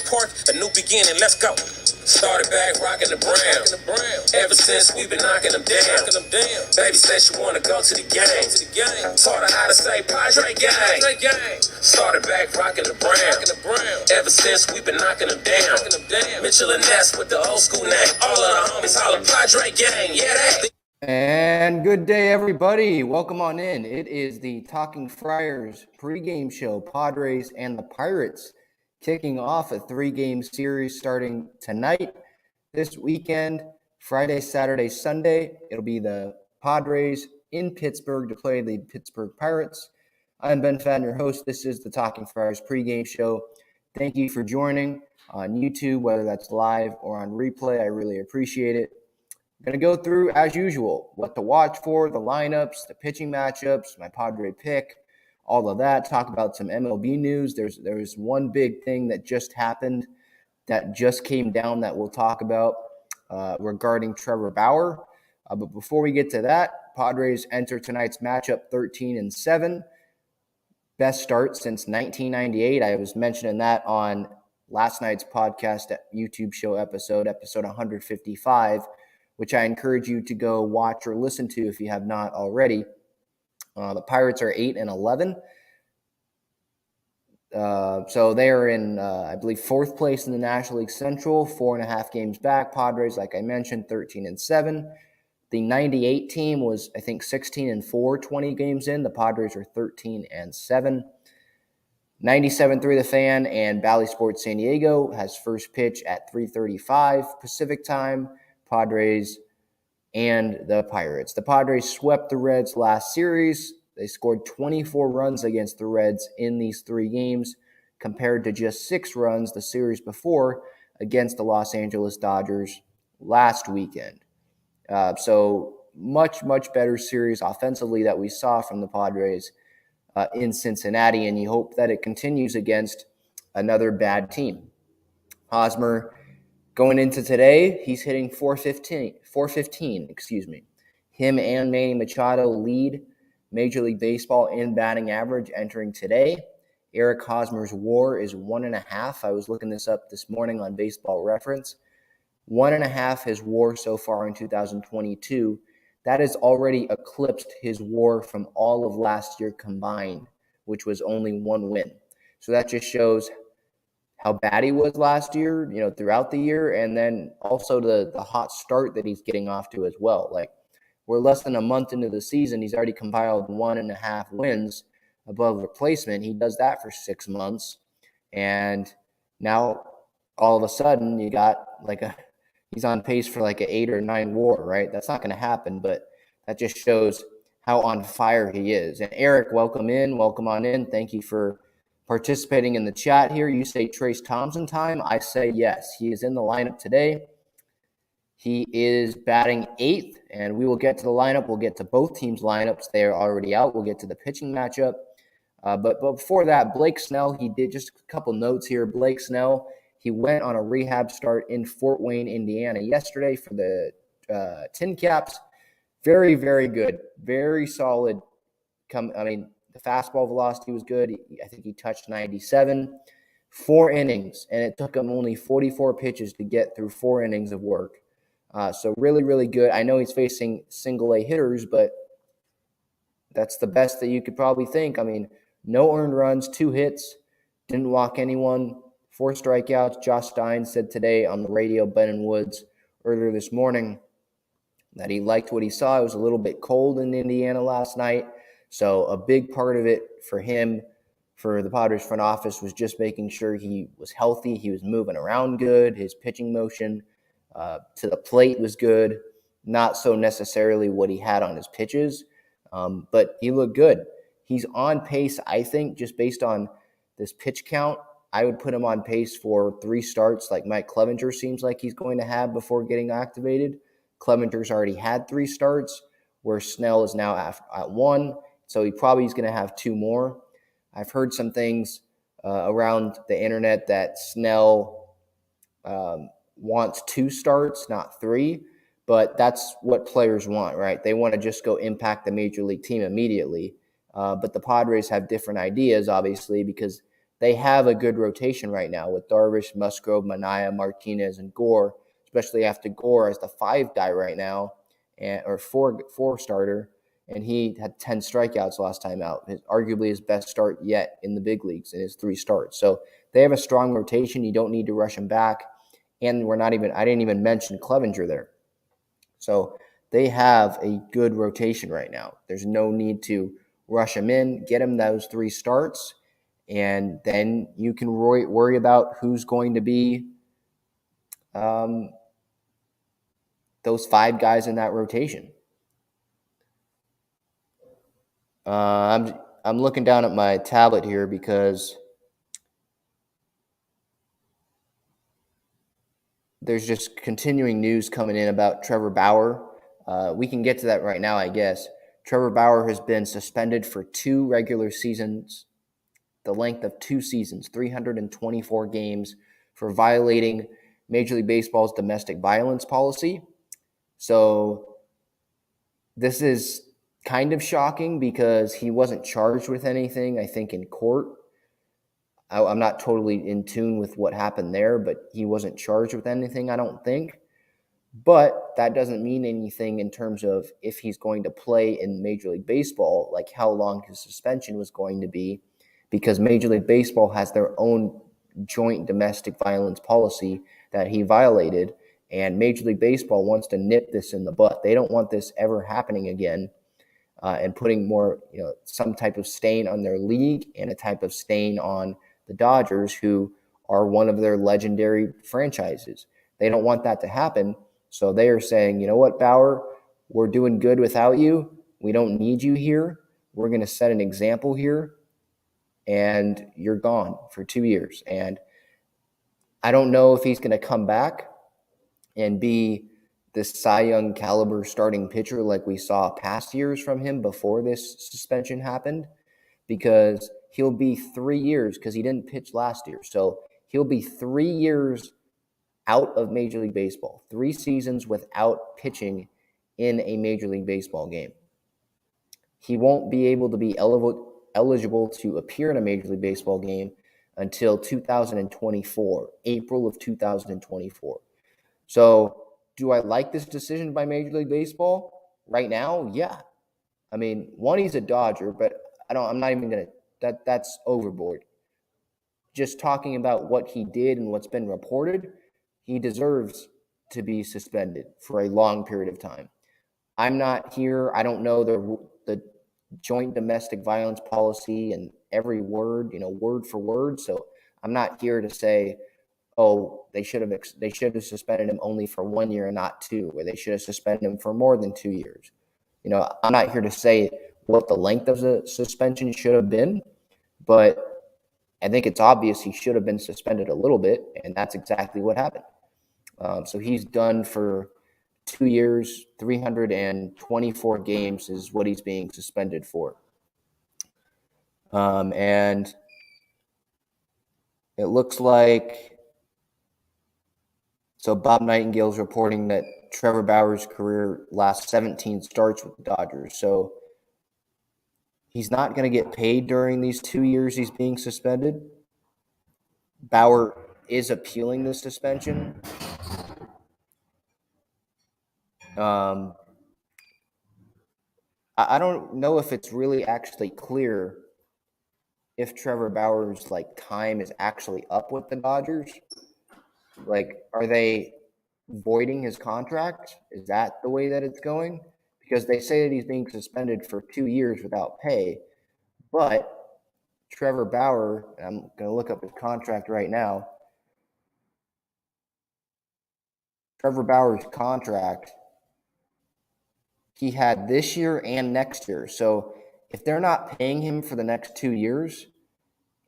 Park, a new beginning, let's go. Started back rocking the brown. Ever since we've been knocking them down. Baby said she wanna go to the game. Taught her how to say Padre gang. Started back rocking the brown. Ever since we've been knocking them down. Mitchell and Ness with the old school name. All of the homies holler Padre gang. Yeah, that. And good day, everybody. Welcome on in. It is the Talking Friars pregame show, Padres and the Pirates, kicking off a three-game series starting tonight, this weekend, Friday, Saturday, Sunday. It'll be the Padres in Pittsburgh to play the Pittsburgh Pirates. I'm Ben Fadden, your host. This is the Talking Friars pregame show. Thank you for joining on YouTube, whether that's live or on replay. I really appreciate it. I'm going to go through, as usual, what to watch for, the lineups, the pitching matchups, my Padre pick, all of that. Talk about some MLB news. There's one big thing that just happened that just came down that we'll talk about regarding Trevor Bauer. But before we get to that, Padres enter tonight's matchup 13-7. Best start since 1998. I was mentioning that on last night's podcast YouTube show episode 155. Which I encourage you to go watch or listen to if you have not already. The Pirates are 8-11. So they are in, I believe, fourth place in the National League Central, 4.5 games back. Padres, like I mentioned, 13-7. The 98 team was, I think, 16-4, 20 games in. The Padres are 13-7. 97.3 The Fan and Bally Sports San Diego has first pitch at 3:35 Pacific time. Padres and the Pirates. The Padres swept the Reds last series. They scored 24 runs against the Reds in these three games compared to just 6 runs the series before against the Los Angeles Dodgers last weekend. So much better series offensively that we saw from the Padres in Cincinnati, and you hope that it continues against another bad team. Hosmer, going into today, he's hitting 415. Him and Manny Machado lead Major League Baseball in batting average entering today. Eric Hosmer's WAR is 1.5. I was looking this up this morning on Baseball Reference. 1.5 his WAR so far in 2022. That has already eclipsed his WAR from all of last year combined, which was only 1 win. So that just shows how bad he was last year, throughout the year, and then also the hot start that he's getting off to as well. Like, we're less than a month into the season. He's already compiled 1.5 wins above replacement. He does that for 6 months, and now all of a sudden you got he's on pace for like an 8 or 9 WAR, right? That's not going to happen, but that just shows how on fire he is. And Eric, welcome on in. Thank you for participating in the chat here. You say Trace Thompson time. I say yes. He is in the lineup today. He is batting 8th, and we will get to the lineup. We'll get to both teams' lineups. They are already out. We'll get to the pitching matchup. But before that, Blake Snell, he did just a couple notes here. Blake Snell, he went on a rehab start in Fort Wayne, Indiana yesterday for the Tin Caps. Very, very good. Very solid. The fastball velocity was good. I think he touched 97. 4 innings, and it took him only 44 pitches to get through 4 innings of work. So really, really good. I know he's facing single-A hitters, but that's the best that you could probably think. No earned runs, 2 hits, didn't walk anyone, 4 strikeouts. Josh Stein said today on the radio, Ben and Woods, earlier this morning, that he liked what he saw. It was a little bit cold in Indiana last night. So a big part of it for him, for the Padres front office, was just making sure he was healthy. He was moving around good. His pitching motion to the plate was good. Not so necessarily what he had on his pitches, but he looked good. He's on pace, I think, just based on this pitch count. I would put him on pace for 3 starts like Mike Clevenger seems like he's going to have before getting activated. Clevenger's already had 3 starts, where Snell is now at 1. So he probably is going to have 2 more. I've heard some things around the internet that Snell wants 2 starts, not 3. But that's what players want, right? They want to just go impact the major league team immediately. But the Padres have different ideas, obviously, because they have a good rotation right now with Darvish, Musgrove, Manaea, Martinez, and Gore, especially after Gore as the 5 guy right now, or four starter, and he had 10 strikeouts last time out. Arguably his best start yet in the big leagues in his 3 starts. So they have a strong rotation. You don't need to rush him back. And I didn't even mention Clevenger there. So they have a good rotation right now. There's no need to rush him in, get him those 3 starts, and then you can worry about who's going to be those 5 guys in that rotation. I'm looking down at my tablet here because there's just continuing news coming in about Trevor Bauer. We can get to that right now, I guess. Trevor Bauer has been suspended for 2 regular seasons, the length of 2 seasons, 324 games, for violating Major League Baseball's domestic violence policy. So this is kind of shocking because he wasn't charged with anything, I think, in court. I'm not totally in tune with what happened there, but he wasn't charged with anything, I don't think. But that doesn't mean anything in terms of if he's going to play in Major League Baseball, like how long his suspension was going to be, because Major League Baseball has their own joint domestic violence policy that he violated, and Major League Baseball wants to nip this in the butt. They don't want this ever happening again, and putting more, some type of stain on their league and a type of stain on the Dodgers, who are one of their legendary franchises. They don't want that to happen. So they are saying, you know what, Bauer, we're doing good without you. We don't need you here. We're going to set an example here, and you're gone for 2 years. And I don't know if he's going to come back and be this Cy Young caliber starting pitcher like we saw past years from him before this suspension happened, because he'll be 3 years, because he didn't pitch last year. So he'll be 3 years out of Major League Baseball, 3 seasons without pitching in a Major League Baseball game. He won't be able to be eligible to appear in a Major League Baseball game until 2024, April of 2024. So do I like this decision by Major League Baseball right now? Yeah. I mean, one, he's a Dodger, but I'm not even going to, that's overboard. Just talking about what he did and what's been reported, he deserves to be suspended for a long period of time. I'm not here. I don't know the joint domestic violence policy and every word, word for word. So I'm not here to say, oh, they should have suspended him only for 1 year and not 2, or they should have suspended him for more than 2 years. I'm not here to say what the length of the suspension should have been, but I think it's obvious he should have been suspended a little bit, and that's exactly what happened. So he's done for 2 years, 324 games is what he's being suspended for. And it looks like, so Bob Nightingale's reporting that Trevor Bauer's career lasts 17 starts with the Dodgers. So he's not going to get paid during these 2 years he's being suspended. Bauer is appealing the suspension. I don't know if it's really actually clear if Trevor Bauer's time is actually up with the Dodgers. Are they voiding his contract? Is that the way that it's going? Because they say that he's being suspended for 2 years without pay, but Trevor Bauer, I'm going to look up his contract right now. Trevor Bauer's contract, he had this year and next year. So if they're not paying him for the next 2 years,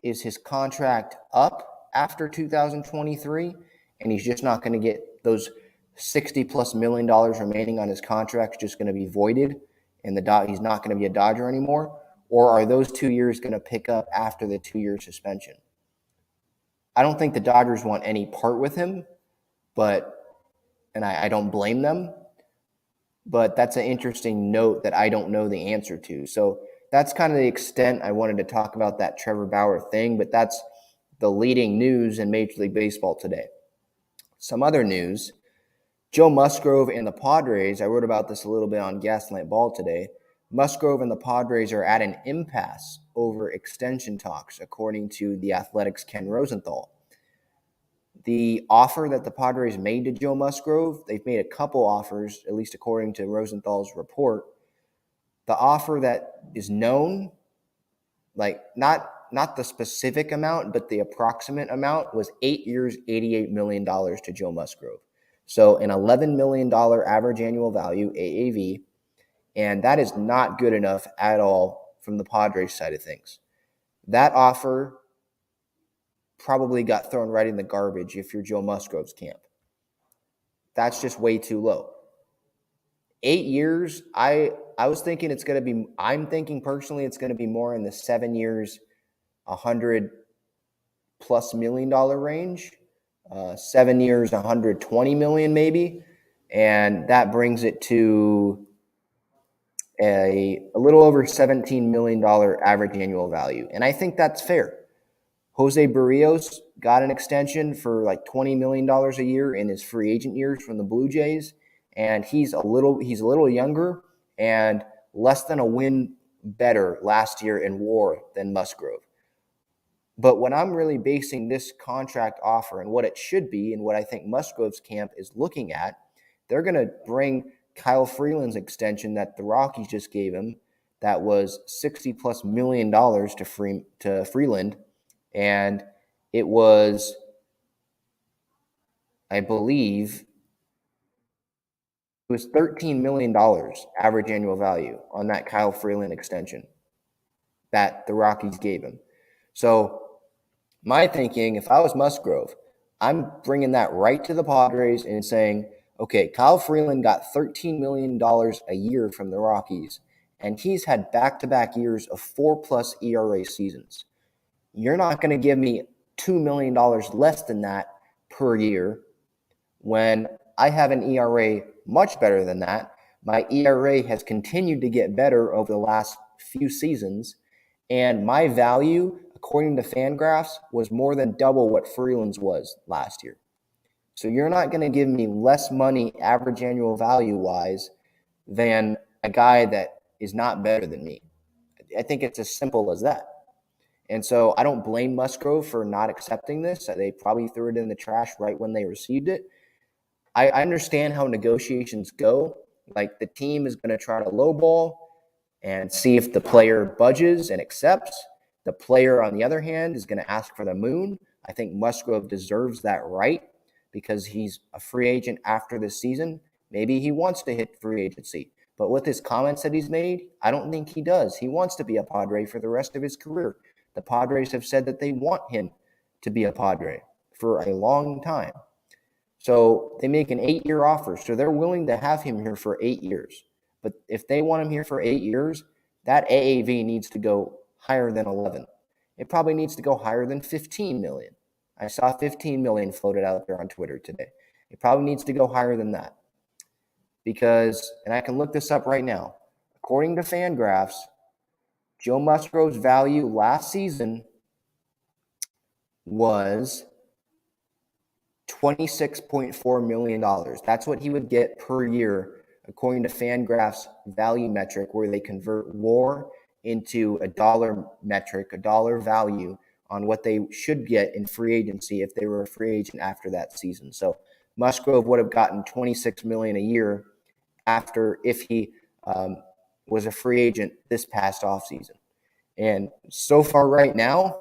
is his contract up after 2023? And he's just not going to get those $60+ million remaining on his contract, just going to be voided, and he's not going to be a Dodger anymore? Or are those 2 years going to pick up after the 2-year suspension? I don't think the Dodgers want any part with him, and I don't blame them, but that's an interesting note that I don't know the answer to. So that's kind of the extent I wanted to talk about that Trevor Bauer thing, but that's the leading news in Major League Baseball today. Some other news, Joe Musgrove and the Padres, I wrote about this a little bit on Gaslight Ball today. Musgrove and the Padres are at an impasse over extension talks, according to The Athletic's Ken Rosenthal. The offer that the Padres made to Joe Musgrove, they've made a couple offers, at least according to Rosenthal's report. The offer that is known, like not the specific amount, but the approximate amount, was 8 years, $88 million to Joe Musgrove. So an $11 million average annual value, AAV, and that is not good enough at all from the Padres side of things. That offer probably got thrown right in the garbage if you're Joe Musgrove's camp. That's just way too low. 8 years, I was thinking it's going to be, I'm thinking personally it's going to be more in the 7 years, $100+ million range. 7 years, $120 million maybe. And that brings it to a little over $17 million average annual value. And I think that's fair. Jose Barrios got an extension for like $20 million a year in his free agent years from the Blue Jays. And he's a little younger and less than a win better last year in WAR than Musgrove. But when I'm really basing this contract offer and what it should be and what I think Musgrove's camp is looking at, they're going to bring Kyle Freeland's extension that the Rockies just gave him, that was $60+ million to Freeland, and it was, I believe, it was $13 million average annual value on that Kyle Freeland extension that the Rockies gave him. So my thinking, if I was Musgrove, I'm bringing that right to the Padres and saying, okay, Kyle Freeland got $13 million a year from the Rockies, and he's had back-to-back years of 4+ ERA seasons. You're not going to give me $2 million less than that per year when I have an ERA much better than that. My ERA has continued to get better over the last few seasons, and my value, according to Fangraphs, was more than double what Freeland's was last year. So you're not going to give me less money average annual value-wise than a guy that is not better than me. I think it's as simple as that. And so I don't blame Musgrove for not accepting this. They probably threw it in the trash right when they received it. I understand how negotiations go. Like, the team is going to try to lowball and see if the player budges and accepts. The player, on the other hand, is going to ask for the moon. I think Musgrove deserves that right because he's a free agent after this season. Maybe he wants to hit free agency. But with his comments that he's made, I don't think he does. He wants to be a Padre for the rest of his career. The Padres have said that they want him to be a Padre for a long time. So they make an 8-year offer. So they're willing to have him here for 8 years. But if they want him here for 8 years, that AAV needs to go higher than 11. It probably needs to go higher than 15 million. I saw 15 million floated out there on Twitter today. It probably needs to go higher than that. Because, and I can look this up right now, according to Fangraphs, Joe Musgrove's value last season was $26.4 million. That's what he would get per year, according to Fangraphs' value metric, where they convert WAR into a dollar metric, a dollar value on what they should get in free agency if they were a free agent after that season. So Musgrove would have gotten $26 million a year after if he was a free agent this past offseason. And so far right now,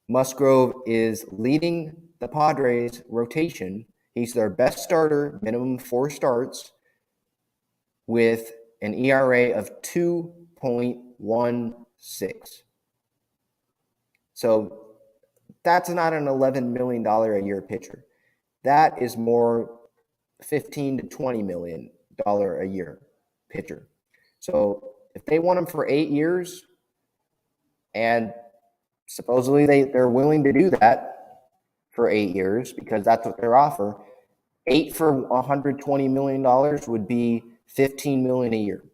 Musgrove is leading the Padres rotation. He's their best starter, minimum 4 starts, with an ERA of 2.16. So that's not an $11 million a year pitcher. That is more $15 to $20 million a year pitcher. So if they want him for 8 years, and supposedly they're willing to do that for 8 years because that's what their offer, 8 for $120 million would be $15 million a year.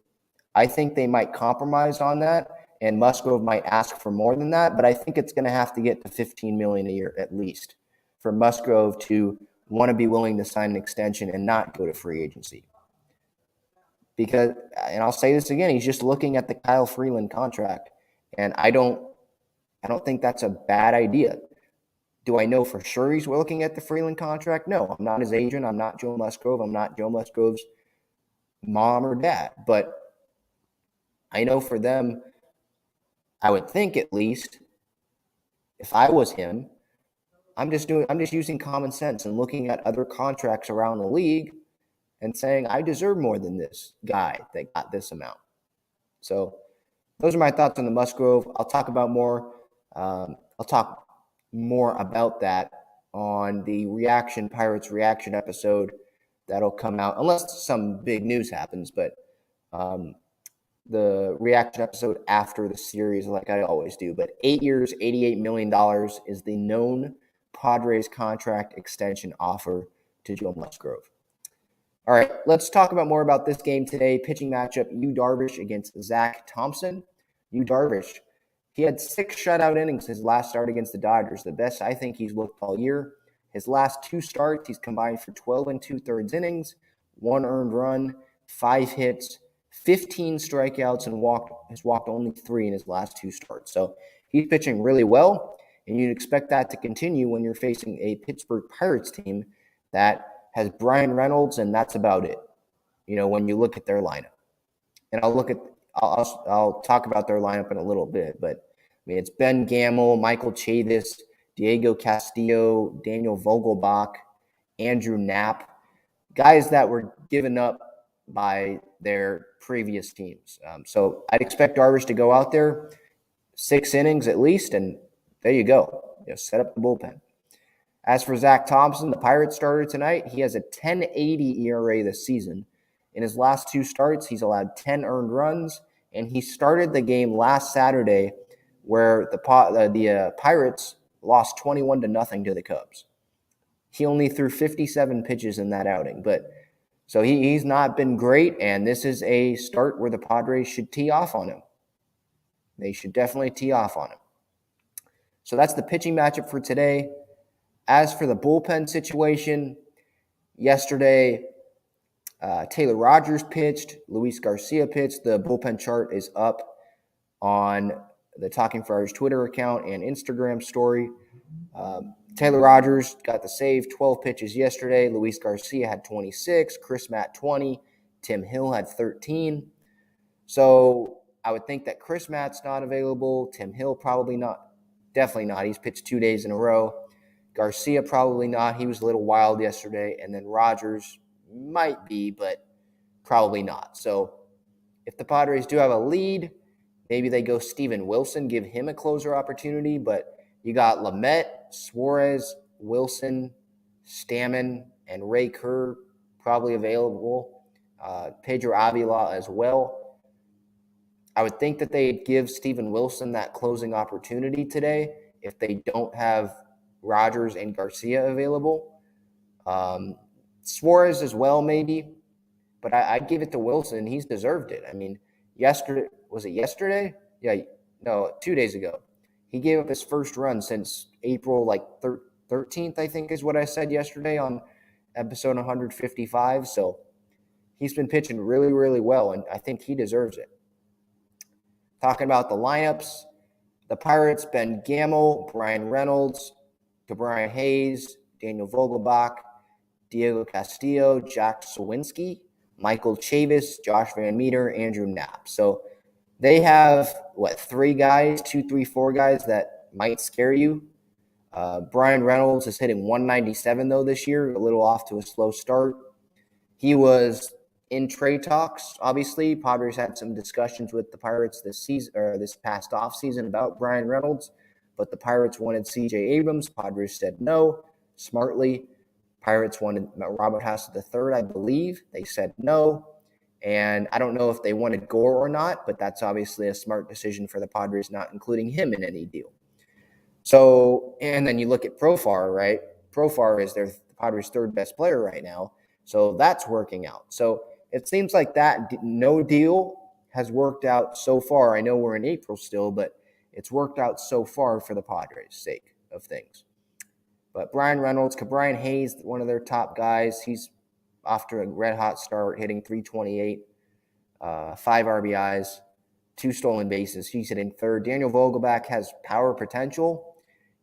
I think they might compromise on that and Musgrove might ask for more than that, but I think it's going to have to get to $15 million a year at least for Musgrove to want to be willing to sign an extension and not go to free agency. Because, and I'll say this again, he's just looking at the Kyle Freeland contract, and I don't think that's a bad idea. Do I know for sure he's looking at the Freeland contract? No, I'm not his agent. I'm not Joe Musgrove. I'm not Joe Musgrove's mom or dad. But I know for them, I would think at least, if I was him, I'm just using common sense and looking at other contracts around the league and saying, I deserve more than this guy that got this amount. So those are my thoughts on the Musgrove. I'll talk more about that on the Pirates reaction episode that'll come out, unless some big news happens, but the reaction episode after the series, like I always do. But 8 years, $88 million is the known Padres contract extension offer to Joe Musgrove. All right, let's talk more about this game today. Pitching matchup, Yu Darvish against Zach Thompson. Yu Darvish, he had 6 shutout innings his last start against the Dodgers, the best I think he's looked all year. His last 2 starts, he's combined for 12 2/3 innings, 1 earned run, 5 hits, 15 strikeouts, and has walked only 3 in his last 2 starts. So he's pitching really well, and you'd expect that to continue when you're facing a Pittsburgh Pirates team that has Brian Reynolds, and that's about it, when you look at their lineup. And I'll talk about their lineup in a little bit, but it's Ben Gamel, Michael Chavis, Diego Castillo, Daniel Vogelbach, Andrew Knapp, guys that were given up by their previous teams. So I'd expect Darvish to go out there 6 innings at least, and there you go. Set up the bullpen. As for Zach Thompson, the Pirates starter tonight, he has a 10.80 ERA this season. In his last 2 starts, he's allowed 10 earned runs, and he started the game last Saturday where the Pirates lost 21-0 to the Cubs. He only threw 57 pitches in that outing, so he's not been great, and this is a start where the Padres should tee off on him. They should definitely tee off on him. So that's the pitching matchup for today. As for the bullpen situation, yesterday, Taylor Rogers pitched, Luis Garcia pitched. The bullpen chart is up on the Talking Friars Twitter account and Instagram story. Taylor Rogers got the save, 12 pitches yesterday. Luis Garcia had 26, Chris Matt 20, Tim Hill had 13. So I would think that Chris Matt's not available. Tim Hill probably not. Definitely not. He's pitched 2 days in a row. Garcia probably not. He was a little wild yesterday. And then Rogers might be, but probably not. So if the Padres do have a lead, maybe they go Steven Wilson, give him a closer opportunity. But you got Lamet, Suarez, Wilson, Stammen, and Ray Kerr probably available. Pedro Avila as well. I would think that they'd give Steven Wilson that closing opportunity today if they don't have Rogers and Garcia available. Suarez as well, maybe. But I'd give it to Wilson. He's deserved it. Was it yesterday? Yeah, no, 2 days ago. He gave up his first run since April 13th, I think is what I said yesterday on episode 155. So he's been pitching really, really well, and I think he deserves it. Talking about the lineups, the Pirates, Ben Gamel, Brian Reynolds, Brian Hayes, Daniel Vogelbach, Diego Castillo, Jack Sawinski, Michael Chavis, Josh Van Meter, Andrew Knapp. So they have, 3 guys, 2, 3, 4 guys that might scare you. Brian Reynolds is hitting 197, though, this year, a little off to a slow start. He was in trade talks, obviously. Padres had some discussions with the Pirates this past offseason about Brian Reynolds, but the Pirates wanted C.J. Abrams. Padres said no. Smartly, Pirates wanted Robert Hassett III, I believe. They said no. And I don't know if they wanted Gore or not, but that's obviously a smart decision for the Padres, not including him in any deal. So, and then you look at Profar, right? Profar is the Padres' 3rd best player right now. So that's working out. So it seems like that no deal has worked out so far. I know we're in April still, but it's worked out so far for the Padres' sake of things. But Brian Reynolds, Brian Hayes, one of their top guys, he's off to a red-hot start, hitting .328, 5 RBIs, 2 stolen bases. He's hitting third. Daniel Vogelbach has power potential.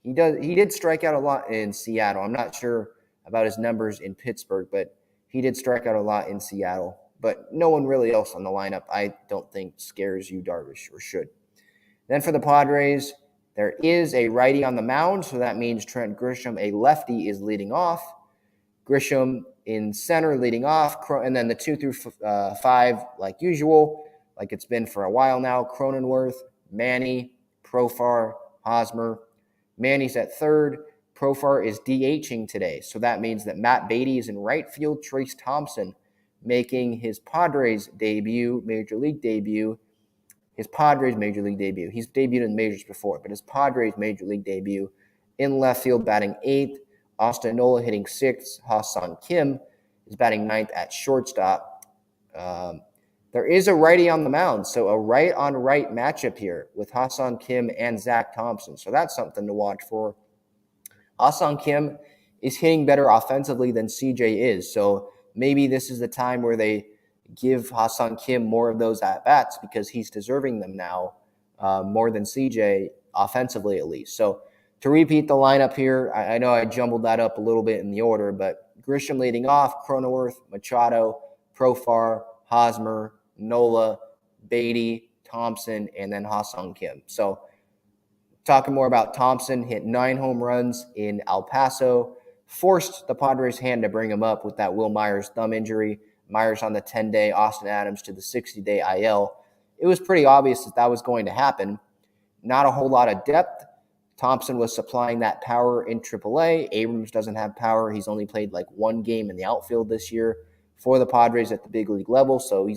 He did strike out a lot in Seattle. I'm not sure about his numbers in Pittsburgh, but he did strike out a lot in Seattle. But no one really else on the lineup, I don't think, scares you, Darvish, or should. Then for the Padres, there is a righty on the mound, so that means Trent Grisham, a lefty, is leading off. Grisham in center leading off, and then the 2 through 5, like usual, like it's been for a while now, Cronenworth, Manny, Profar, Hosmer. Manny's at third. Profar is DHing today, so that means that Matt Beatty is in right field. Trace Thompson making his Padres debut, Major League debut. His Padres Major League debut. He's debuted in the majors before, but his Padres Major League debut in left field, batting 8th. Austin Nola hitting 6th. Ha-Seong Kim is batting 9th at shortstop. There is a righty on the mound, so a right-on-right matchup here with Ha-Seong Kim and Zach Thompson. So that's something to watch for. Ha-Seong Kim is hitting better offensively than CJ is, so maybe this is the time where they give Ha-Seong Kim more of those at-bats because he's deserving them now more than CJ offensively at least. So to repeat the lineup here, I know I jumbled that up a little bit in the order, but Grisham leading off, Cronenworth, Machado, Profar, Hosmer, Nola, Beatty, Thompson, and then Ha-Seong Kim. So talking more about Thompson, hit 9 home runs in El Paso, forced the Padres' hand to bring him up with that Will Myers thumb injury. Myers on the 10-day, Austin Adams to the 60-day IL. It was pretty obvious that was going to happen. Not a whole lot of depth. Thompson was supplying that power in AAA. Abrams doesn't have power. He's only played like 1 game in the outfield this year for the Padres at the big league level, so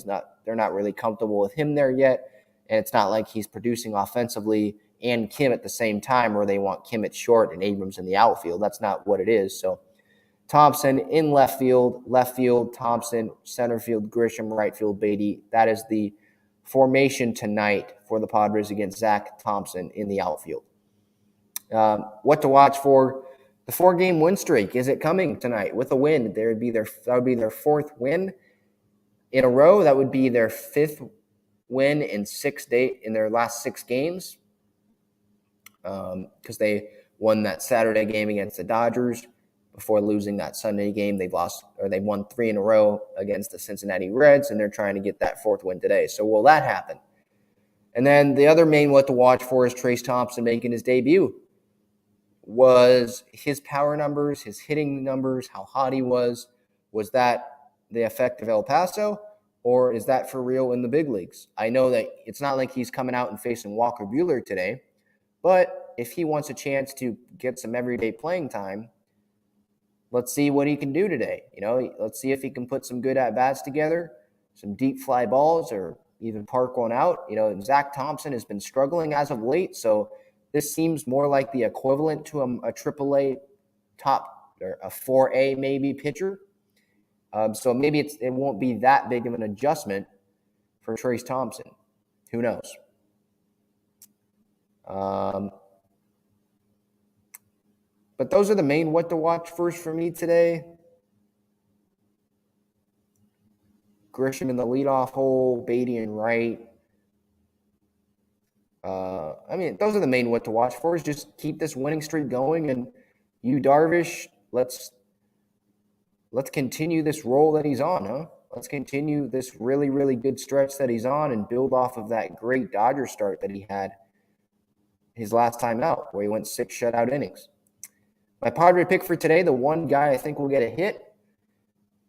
they're not really comfortable with him there yet. And it's not like he's producing offensively and Kim at the same time where they want Kim at short and Abrams in the outfield. That's not what it is. So Thompson in left field, Thompson, center field, Grisham, right field, Beatty. That is the formation tonight for the Padres against Zach Thompson in the outfield. What to watch for? The 4-game win streak. Is it coming tonight with a win? That would be their 4th win in a row. That would be their 5th win in their last 6 games. Because they won that Saturday game against the Dodgers before losing that Sunday game. They won 3 in a row against the Cincinnati Reds, and they're trying to get that 4th win today. So will that happen? And then the other main what to watch for is Trace Thompson making his debut. Was his power numbers, his hitting numbers, how hot he was that the effect of El Paso, or is that for real in the big leagues? I know that it's not like he's coming out and facing Walker Buehler today, but if he wants a chance to get some everyday playing time, let's see what he can do today. Let's see if he can put some good at-bats together, some deep fly balls, or even park one out. Zach Thompson has been struggling as of late, so this seems more like the equivalent to a AAA top or a 4A maybe pitcher. So maybe it won't be that big of an adjustment for Trace Thompson. Who knows? But those are the main what to watch first for me today. Grisham in the leadoff hole, Beatty in right. Those are the main what to watch for. Is just keep this winning streak going, and you, Darvish, let's continue this roll that he's on, huh? Let's continue this really, really good stretch that he's on and build off of that great Dodger start that he had his last time out, where he went 6 shutout innings. My Padre pick for today, the one guy I think will get a hit.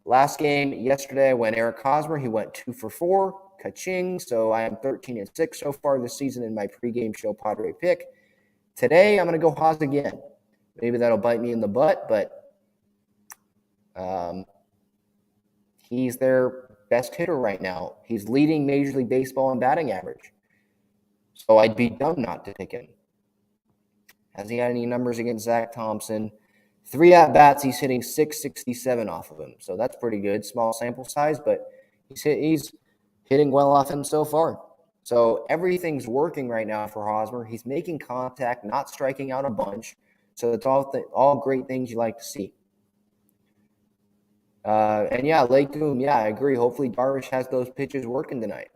Last game yesterday, I went Eric Hosmer. He went 2 for 4. Ka-ching. So I am 13-6 so far this season in my pregame show Padre pick. Today, I'm going to go Hos again. Maybe that'll bite me in the butt, but he's their best hitter right now. He's leading Major League Baseball in batting average. So I'd be dumb not to pick him. Has he had any numbers against Zach Thompson? 3 at-bats, he's hitting .667 off of him. So that's pretty good. Small sample size, but he's hitting well off him so far. So everything's working right now for Hosmer. He's making contact, not striking out a bunch. So it's all great things you like to see. And yeah, Lake Boom, yeah, I agree. Hopefully Darvish has those pitches working tonight.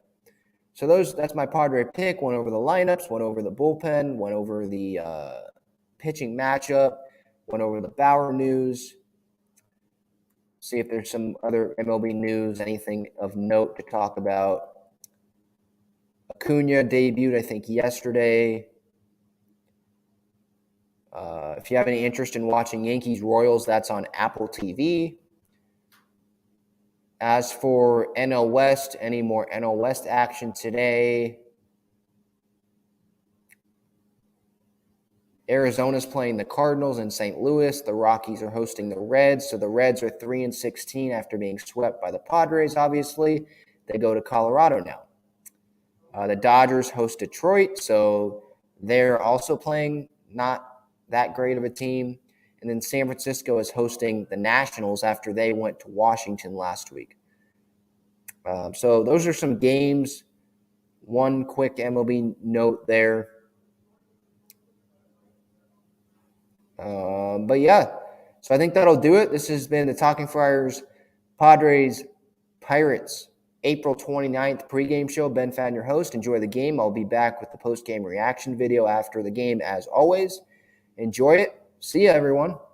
So that's my Padre pick. Went over the lineups, went over the bullpen, went over the pitching matchup, went over the Bauer news. See if there's some other MLB news, anything of note to talk about. Acuna debuted, I think, yesterday. If you have any interest in watching Yankees-Royals, that's on Apple TV. As for NL West, any more NL West action today? Arizona's playing the Cardinals in St. Louis. The Rockies are hosting the Reds. So the Reds are 3-16 after being swept by the Padres, obviously. They go to Colorado now. The Dodgers host Detroit, so they're also playing not that great of a team. And then San Francisco is hosting the Nationals after they went to Washington last week. So those are some games. One quick MLB note there. But yeah, so I think that'll do it. This has been the Talking Friars Padres Pirates April 29th pregame show. Ben Fadden, your host. Enjoy the game. I'll be back with the postgame reaction video after the game as always. Enjoy it. See ya, everyone.